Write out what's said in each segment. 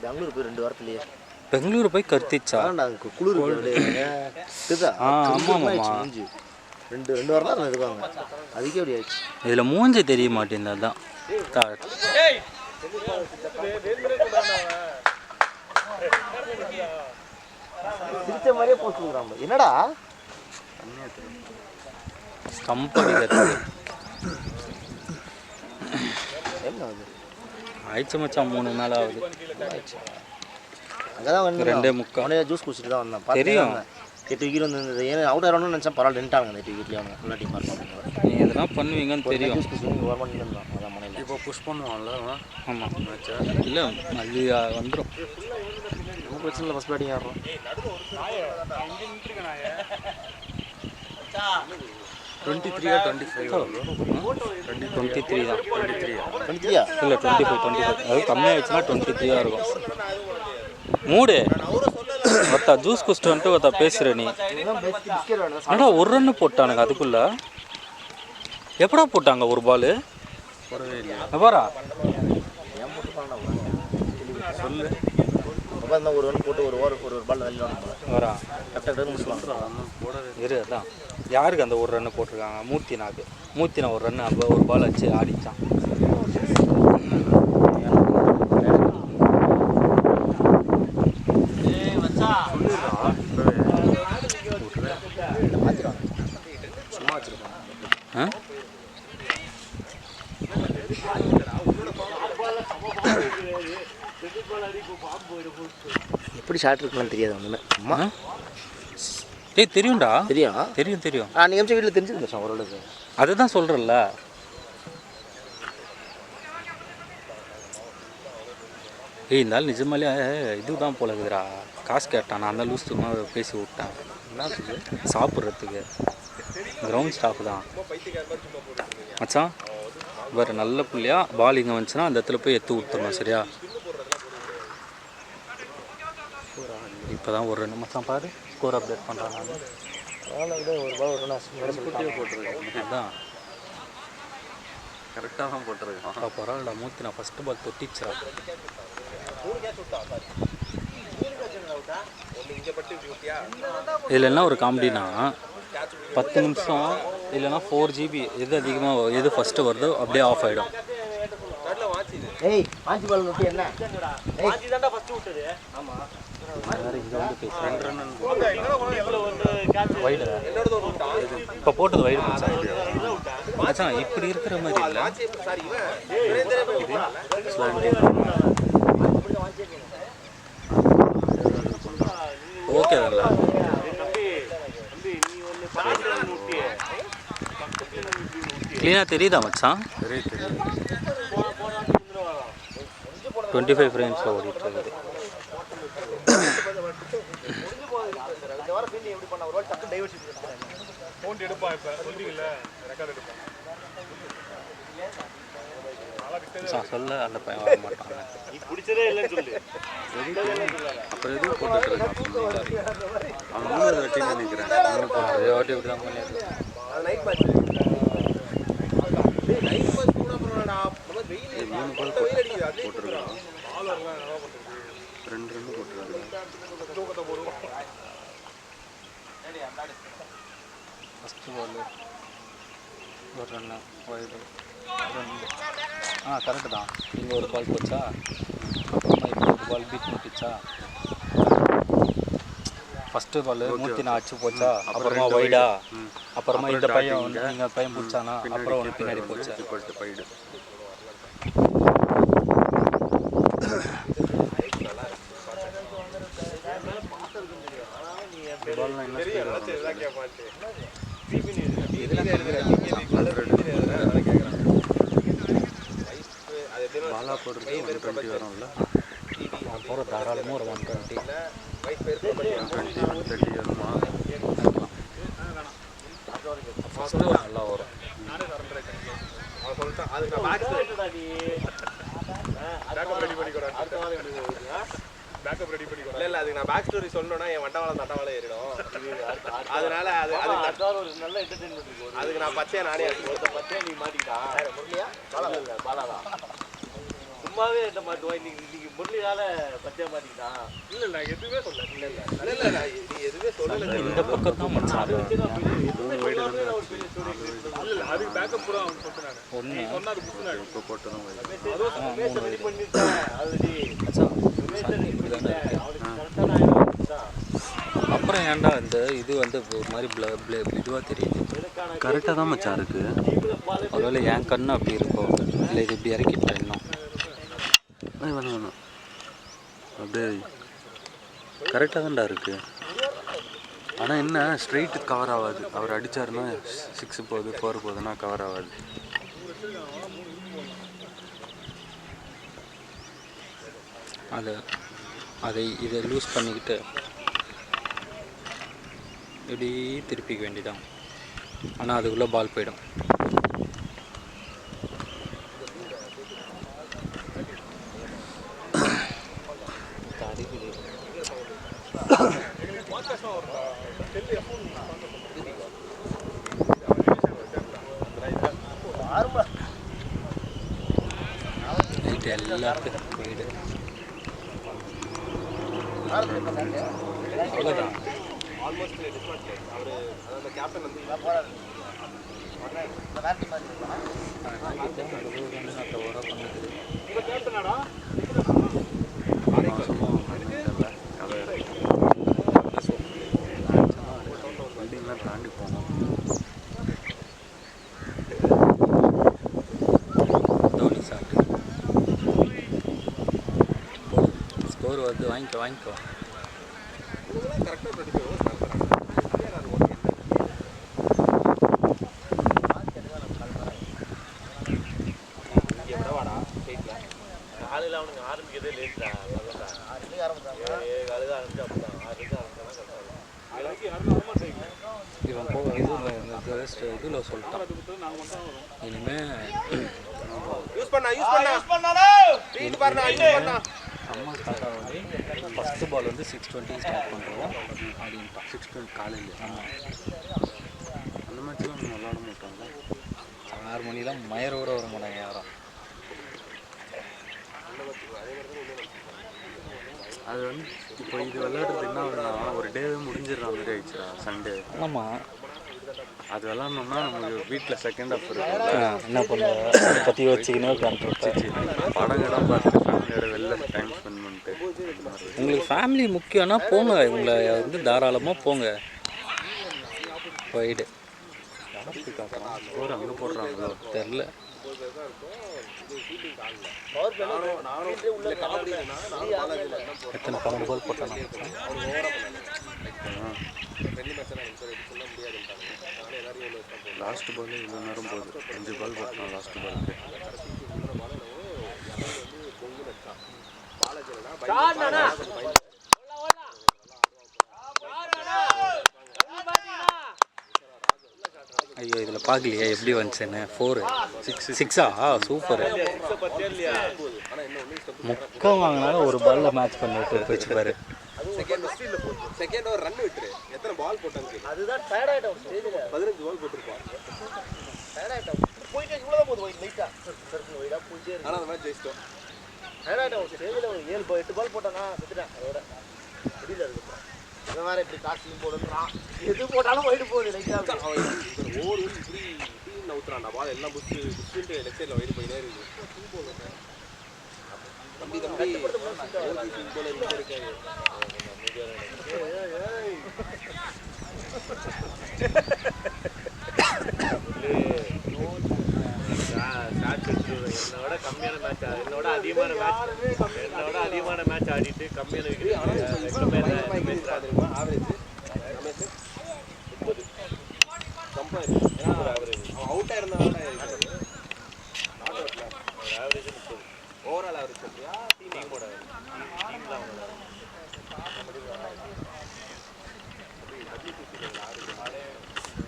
பெங்களூர் போய் 2 வாரத்துலயே பெங்களூர் போய் கருத்திச்சா குளிர் ஆமாம் 2 வாரம் தான் இருக்காங்க அதுக்கே அப்படி ஆயிடுச்சு இதில் மூஞ்சி தெரிய மாட்டேங்குது அதான் சிரிச்ச மாதிரியே போஸ்ட் கொடுக்குறாங்க என்னடா ஸ்டம்ப் அடிக்கிறது ஆயிடுச்சு மச்சான் 3 நாள் ஆகுது அங்கதான் வந்து 2:45 ஜூஸ் குடிச்சிட்டு தான் வந்தேன் தெரியும் 8 விக்கெட் வந்து ஏன்னா அவுட் ஆகணும்னு நினச்சா பரவாயில்ல நின்ட்டாங்க 8 விக்கெட்லேயே அவங்க ஃபுல்லாக டீம் பார்ப்பாங்க நீ எதனா பண்ணுவீங்கன்னு தெரியும் ஜூஸ் குடிச்சு ஒரு மணி நேரம் அதான் மனையில் இப்போ புஷ் பண்ணுவான்ல ஆமாம் இல்லை அது வந்துடும் ஒன்றும் பிரச்சனை இல்லை ஃபஸ்ட் பேட்டிங் ஆடுறோம் 23 23 தான் 23 இல்லை 25 அது கம்மியாகிடுச்சுன்னா 23 இருக்கும் மூடு ஒருத்தா ஜூஸ் குடிச்சிட்டு வந்துட்டு ஒருத்தா பேசுகிற நீ ஆனால் ஒரு ரன்னு போட்டானுங்க அதுக்குள்ள எப்படா போட்டாங்க ஒரு பால் போடவே இல்லையா பாரா ஏன் போட்டு சொல்லு அப்போ ஒரு ரன் போட்டு ஒரு பால் வெளியில் வரா கரெக்டாக முடிச்சுவாங்க போடவே இரு அதான் யாருக்கு அந்த ஒரு ரன்னு போட்டிருக்காங்க மூர்த்தினா ஒரு ரன்னு அப்போ ஒரு பால் வச்சு ஆடிச்சான் சும்மா வச்சுருக்காங்க எப்படி ஷார்ட் இருக்குன்னு தெரியாது ஒன்றுமே அம்மா ஏய் தெரியும்டா தெரியும் தெரியும் நீங்கள் எம்சி வீட்டில் தெரிஞ்சுருந்தேன் ஓரளவுக்கு அதுதான் சொல்கிறல்ல ஏய் இருந்தாலும் நிஜமாலே இதுதான் போல இருக்குதுடா காசு கேட்டான் நான் அந்த லூஸ் சும்மா பேசி விட்டேன் என்னத்துக்கு சாப்பிட்றதுக்கு கிரவுண்ட் ஸ்டாஃப் தான் மச்சான் வேறு நல்ல பிள்ளையா பால் இங்கே வந்துச்சுன்னா அந்த இடத்துல போய் எடுத்து விட்டுறணும் சரியா இப்போ தான் ஒரு ரெண்டு மச்சான் பாரு ஸ்கோர் அப்டேட் பண்ணுறான் நான் ஒரு பால் ஒரு போட்டுருக்கேன் அதுதான் கரெக்டாக தான் போட்டுருக்கேன் பரவாயில்ல மூர்த்தி நான் ஃபஸ்ட்டு பால் தொட்டிச்சா இதில் என்ன ஒரு காமெடினா 10 நிமிஷம் இல்லைன்னா 4 GB எது அதிகமாக எது ஃபஸ்ட்டு வருதோ அப்படியே ஆஃப் ஆகிடும் ஏய் மாஞ்சி பால் நோட்டி என்ன மாஞ்சி தான்டா ஃபர்ஸ்ட் விட்டது ஆமா வேறு இங்கே வந்து பேசுகிறேன் 2 ரன் வைடு இப்போ போட்டது வைடு மச்சான் இப்படி இருக்கிற மாதிரி இல்லை ஓகே தான்ல க்ளீனாக தெரியுதா மச்சான் தெரியும் 25 ஃப்ரேம்ஸில் ஓடிட்டு இருக்குது சொல்ல அந்த பையன் வர மாட்டாங்க அப்புறம் எதுவும் போட்டுட்டு அவன் வெட்டின்னு நினைக்கிறேன் ஓட்டி இப்படி தான் பண்ணிடுறேன் போட்டுருக்கான் 2 ரன் போட்டுருக்காங்க ஃபஸ்ட்டு பால் ஒரு ரன்னு வைடு கரெக்டு தான் இங்கே ஒரு பால் போச்சா அப்புறமா இப்போ ஒரு பால் பீட் முட்டிச்சா ஃபஸ்ட்டு பால் மூர்த்தி நான் அடிச்சு போச்சா அப்புறமா வைடா அப்புறமா இந்த பையன் வந்து நீங்கள் பையன் பிடிச்சானா அப்புறம் ஒன்று பின்னாடி போச்சா பைடு பால்லாம் என்ன பாலா போடுறது 120 வரும்ல போகிற தாராளமாக ஒரு 120 130 வருமா ஃபஸ்ட்டு நல்லா வரும் பேக்கப் ரெடி பண்ணிக்கோ இல்ல அதுக்கு நான் பேக் ஸ்டோரி சொல்லணும்னா என் வண்டவாளம் தட்டவாளம் ஏறிடும் அதனால அது ஒரு நல்ல என்டர்டெயின்மென்ட் இருக்கும் அதுக்கு நான் பச்சையா நானே பச்சையா நீ மாட்டிக்கிட்டா முரளியா பாலாதான் சும்மாவே என்ன மாட்டுவா இன்னைக்கு முரளியால பச்சை மாட்டிக்கிட்டான். இல்ல நான் எதுவுமே சொல்ல. இல்ல நீ எதுவுமே சொல்லல. இந்த பக்கம் தான் மச்சான் இல்ல அதுக்கு பேக்கப் கூட அவன் சொல்லிட்டு நான் ஒன்று சொன்னாரு புதுநாள் இப்போ போட்டதும் வைடு. ரெடி பண்ணிட்டான் ஆல்ரெடி. மச்சான் சன் இப்படி தானே இருக்கு. அப்புறம் ஏன்டா இந்த இது வந்து ஒரு மாதிரி இதுவாக தெரியுது. கரெக்டாக தான் மச்சான் இருக்கு. ஒருவேளை என் கண்ணு அப்படி இருக்கும், இல்லை இது இப்படி இறக்கிட்டேன் இன்னும். வேணாம் அப்படியே கரெக்டாக தான்டா இருக்கு. ஆனால் என்ன ஸ்ட்ரைட்டு கவர் ஆகாது. அவர் அடித்தாருன்னா 6 போகுது 4 போகுதுன்னா கவர் ஆகாது. இதை லூஸ் பண்ணிக்கிட்டு இப்படி திருப்பிக்க வேண்டியதான். ஆனால் அதுக்குள்ளே பால் போயிடும். நைட்டு எல்லாத்துக்கும் போயிடு. அவ்வளோதான். ஆல்மோஸ்ட் டிஸ்மார்ட் அவர் அந்த கேப்டன் வந்து உங்க கேப்டனாடா வண்டிங்கெலாம் தாண்டி போகணும். தோனி சாப்பிட்டு ஸ்கோர் வந்து வாங்கிக்கோ. கரெக்டாக படிக்கும். காலையில் அவனுக்கு ஆரம்பிக்கிறதே லேட் தான். 6 ஆரம்பிச்சாங்க, 7 காலையில் ஆரம்பிச்சு அப்படிதான் 6 ஆரம்பிச்சானா இவன் இதில் சொல்லிட்டான். இனிமேல் யூஸ் பண்ணா அம்மா ஸ்டார்ட் ஆகுது. ஃபஸ்ட்டு பால் வந்து 6:20 ஸ்டார்ட் பண்ணுறோம் அப்படின்ட்டான். 6:20 காலையில். அந்த மேட்ச்லாம் நம்ம விளாட மாட்டாங்க. 6 மணிலாம் மயரோட வர மாட்டாங்க யாரும். அது வந்து இப்போ இது விளையாடுறது என்ன ஆகுதுன்னா ஒரு டேவே முடிஞ்சிடுற மாதிரி ஆயிடுச்சுடா. சண்டே. ஆமாம், அது விளாட்னோம்னா நமக்கு வீட்டில் செகண்ட் ஹாஃப் இருக்கும். என்ன பண்ணுவோம் அதை பற்றி யோசிச்சுக்கினே உட்காந்துருச்சு. படம் இடம் பார்த்துட்டு ஃபேமிலியோட வெளில டைம் ஸ்பெண்ட் பண்ணிட்டு. உங்களுக்கு ஃபேமிலி முக்கியம்னா போங்க, உங்களை வந்து தாராளமாக போங்க. போயிடு. ஸ்கோர் அங்கே போடுறாங்களோ தெரில. எத்தனை 12 பால் போட்டானா? லாஸ்ட் பால் இவ்வளோ நேரம் போகுது. 5 பால் போட்டான் லாஸ்ட் பாலுக்கு. ஐயோ இதில் பார்க்கலையா எப்படி வந்துச்சுன்னு. 4 6 சூப்பர். முக்கம் வாங்கினாலும் ஒரு பாலில் மேட்ச் பண்ணிட்டு போச்சு பாரு. செகண்ட் ஓவர் ரன் விட்டுரு. எத்தனை பால் போட்டாங்க அதுதான் டயர்ட் ஆகிட்டோம். ஸ்டேஜில் 15 பால் போட்டிருப்பான். டயர்ட் ஆகிட்டோம். போயிட்டு இவ்வளோ போகுது லைட்டாக சர்க்கிள் வைடாக போயிட்டே இருக்கு. ஆனால் அந்த மாதிரி ஜெயிச்சிட்டோம். டயர்ட் ஆகிட்டோம். ஸ்டேஜில் 8 பால் போட்டானா செத்துட்டேன். அதோட தெரியல. அதுக்கப்புறம் இந்த மாதிரி இப்படி காஸ்ட்லியும் போடுறான். எது போட்டாலும் வைடு போகுது லைட்டாக. ஓவர் இப்படி நவுத்துறான். பால் எல்லாம் புஷ்ட்டு லெஃப்ட் சைடில் வைடு போயிட்டே இருக்கு. தம்பி போல இருக்காரு. என்னோட கம்மியான மேட்ச், என்னோட அதிகமான மேட்ச் ஆடிட்டு கம்மியான விக்கெட். ஆவரேஜ் அவுட்டாக இருந்தாலும் ஆவரேஜ் 30. ஓவரால் ஆவரேஜ் சொல்றியா டீமோட டீம் தான்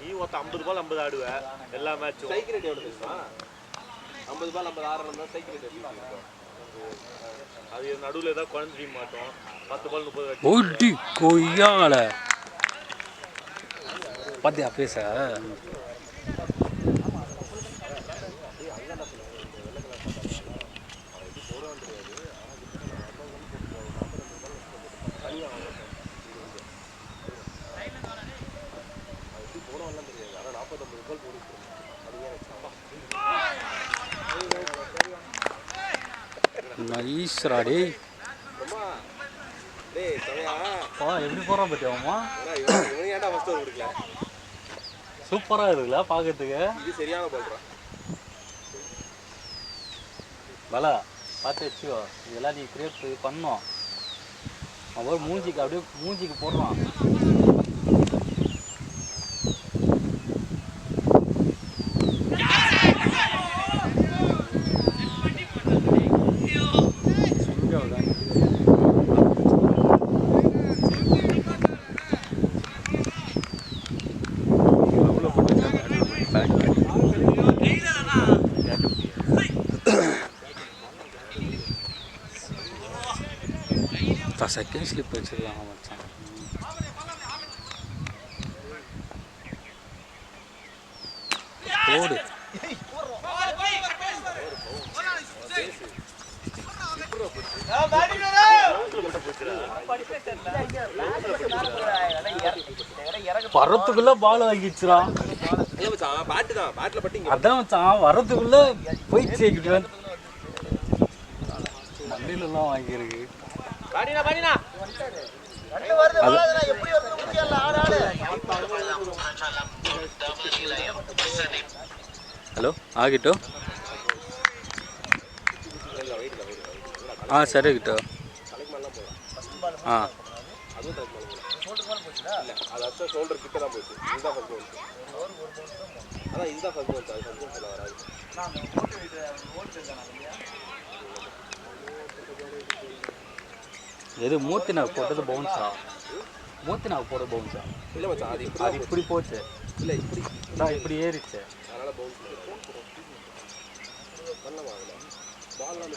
நீ ஒருத்த 50 பால் 50 ஆடுவேன் எல்லா மேட்சும். சைக்கிள் ரேட் எவ்வளோ தெரியுமா? 50 பால் 50 ஆடுறதா சைக்கிள் ரேட் எப்படி இருக்கும்? அது நடுவில் ஏதாவது குழந்தை மாட்டோம். 10 பால் 30 ஓடி கொய்யால பார்த்தியா பேச. நைஸ்ரா டேய். டேய் சமையா எப்படி போகிறான் பத்தியாமா? இவன் ஏன்டா ஃபர்ஸ்ட் ஓவர் கொடுக்கல? சூப்பராக இருக்குல்ல பார்க்கறதுக்கு. இது சரியான பால்றா. பலா பார்த்து வச்சுக்கோ, இதெல்லாம் நீ கிரியேட் பண்ணோம். அவன் மூஞ்சிக்கு அப்படியே மூஞ்சிக்கு போடுறான். செகண்ட் ஸ்லிப் வச்சிருக்காங்க மச்சான். ஓடு வரத்துக்குள்ள பால் வாங்கிச்சுரா. அதான் மச்சான் வரத்துக்குள்ள போய் சேர்க்கிட்டு மண்ணிலெல்லாம் வாங்கியிருக்கு. ஹலோ ஆகிட்டோ? சரி கிட்டோ. எது மூர்த்தி நான் போட்டது பவுன்ஸா? மூர்த்தி நான் போட பவுன்ஸா? இல்ல மச்சான் அது இப்படி போச்சு. இல்ல இப்படி ஏறிச்சு. அதனால பவுன்ஸ் பண்ணலாம். பால் நம்ம